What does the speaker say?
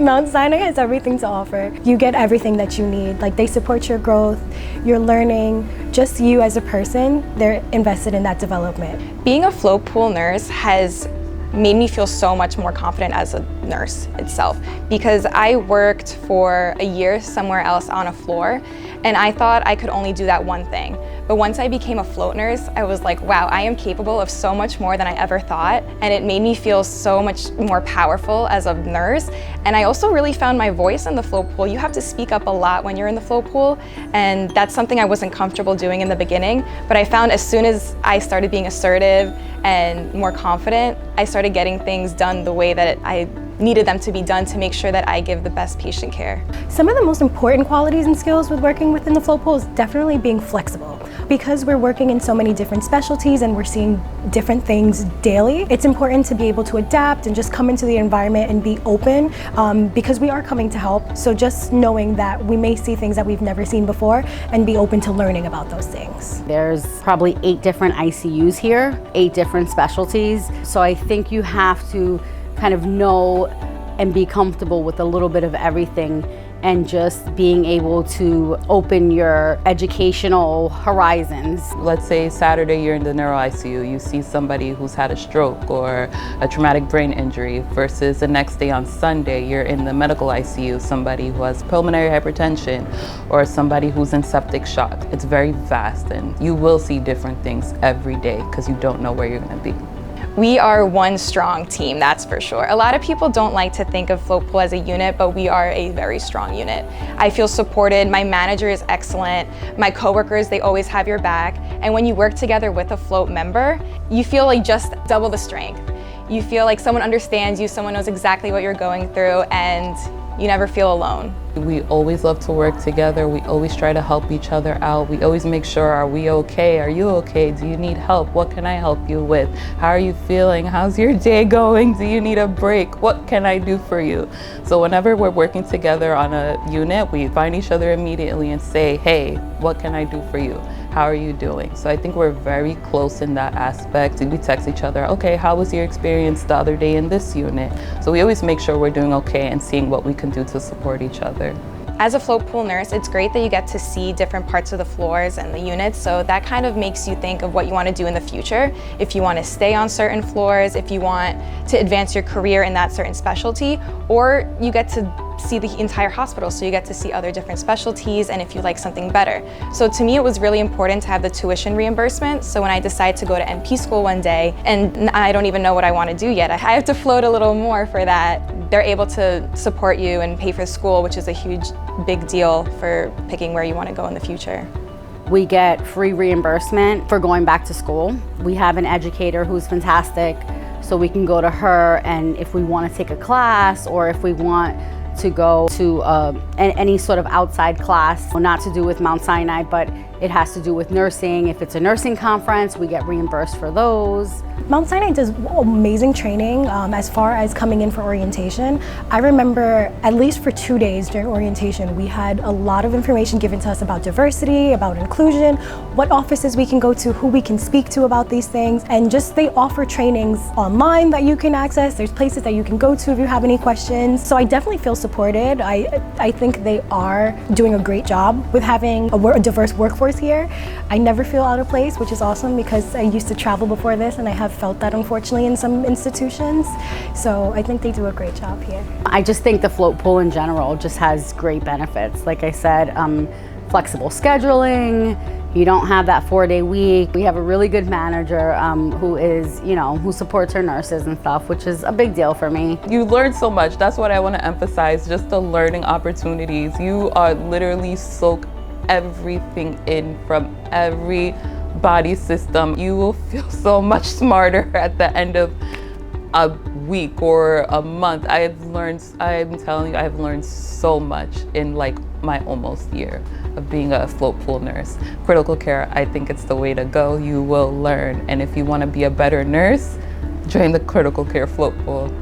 Mount Sinai has everything to offer. You get everything that you need. Like, they support your growth, your learning, just you as a person. They're invested in that development. Being a float pool nurse has made me feel so much more confident as a nurse itself, because I worked for a year somewhere else on a floor and I thought I could only do that one thing. But once I became a float nurse, I was like, wow, I am capable of so much more than I ever thought, and it made me feel so much more powerful as a nurse. And I also really found my voice in the float pool. You have to speak up a lot when you're in the float pool, and that's something I wasn't comfortable doing in the beginning, but I found as soon as I started being assertive and more confident, I started getting things done the way that I needed them to be done to make sure that I give the best patient care. Some of the most important qualities and skills with working within the float pool is definitely being flexible. Because we're working in so many different specialties and we're seeing different things daily, it's important to be able to adapt and just come into the environment and be open, because we are coming to help. So just knowing that we may see things that we've never seen before and be open to learning about those things. There's probably 8 different ICUs here, 8 different specialties. So I think you have to kind of know and be comfortable with a little bit of everything, and just being able to open your educational horizons. Let's say Saturday you're in the neuro ICU, you see somebody who's had a stroke or a traumatic brain injury, versus the next day on Sunday you're in the medical ICU, somebody who has pulmonary hypertension or somebody who's in septic shock. It's very vast, and you will see different things every day because you don't know where you're going to be. We are one strong team, that's for sure. A lot of people don't like to think of float pool as a unit, but we are a very strong unit. I feel supported, my manager is excellent, my coworkers, they always have your back, and when you work together with a float member, you feel like just double the strength. You feel like someone understands you, someone knows exactly what you're going through, and you never feel alone. We always love to work together. We always try to help each other out. We always make sure, are we okay? Are you okay? Do you need help? What can I help you with? How are you feeling? How's your day going? Do you need a break? What can I do for you? So whenever we're working together on a unit, we find each other immediately and say, hey, what can I do for you? How are you doing? So I think we're very close in that aspect. We text each other, okay, how was your experience the other day in this unit? So we always make sure we're doing okay and seeing what we can do to support each other. As a float pool nurse, it's great that you get to see different parts of the floors and the units, so that kind of makes you think of what you want to do in the future. If you want to stay on certain floors, if you want to advance your career in that certain specialty, or you get to see the entire hospital, so you get to see other different specialties and if you like something better. So to me, it was really important to have the tuition reimbursement. So when I decide to go to NP school one day, and I don't even know what I want to do yet, I have to float a little more for that. They're able to support you and pay for school, which is a huge, big deal for picking where you want to go in the future. We get free reimbursement for going back to school. We have an educator who's fantastic, so we can go to her, and if we want to take a class or if we want to go to any sort of outside class, not to do with Mount Sinai, but it has to do with nursing. If it's a nursing conference, we get reimbursed for those. Mount Sinai does amazing training as far as coming in for orientation. I remember at least for 2 days during orientation, we had a lot of information given to us about diversity, about inclusion, what offices we can go to, who we can speak to about these things, and just they offer trainings online that you can access. There's places that you can go to if you have any questions. So I definitely feel supported. I think they are doing a great job with having a diverse workforce here. I never feel out of place, which is awesome because I used to travel before this and I have felt that unfortunately in some institutions. So I think they do a great job here. I just think the float pool in general just has great benefits. Like I said, flexible scheduling, you don't have that 4-day week. We have a really good manager who is, who supports her nurses and stuff, which is a big deal for me. You learn so much. That's what I want to emphasize, just the learning opportunities. You are literally soak everything in from every body system. You will feel so much smarter at the end of a week or a month. I'm telling you, I've learned so much in like my almost year of being a float pool nurse. Critical care, I think it's the way to go. You will learn. And if you want to be a better nurse, join the critical care float pool.